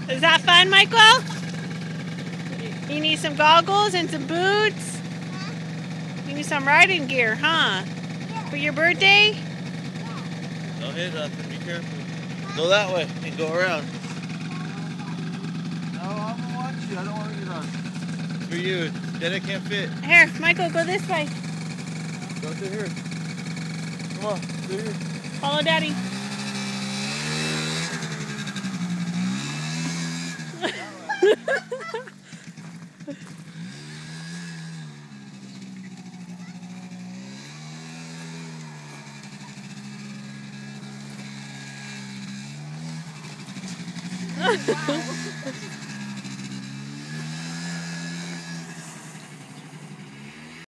Is that fun, Michael? You need some goggles and some boots? You need some riding gear, huh? For your birthday? Don't hit nothing, be careful. Go that way and go around. No, I'm gonna watch you. I don't want to get on. It's for you. Daddy can't fit. Here, Michael, go this way. Go through here. Come on, through here. Follow Daddy. Wow.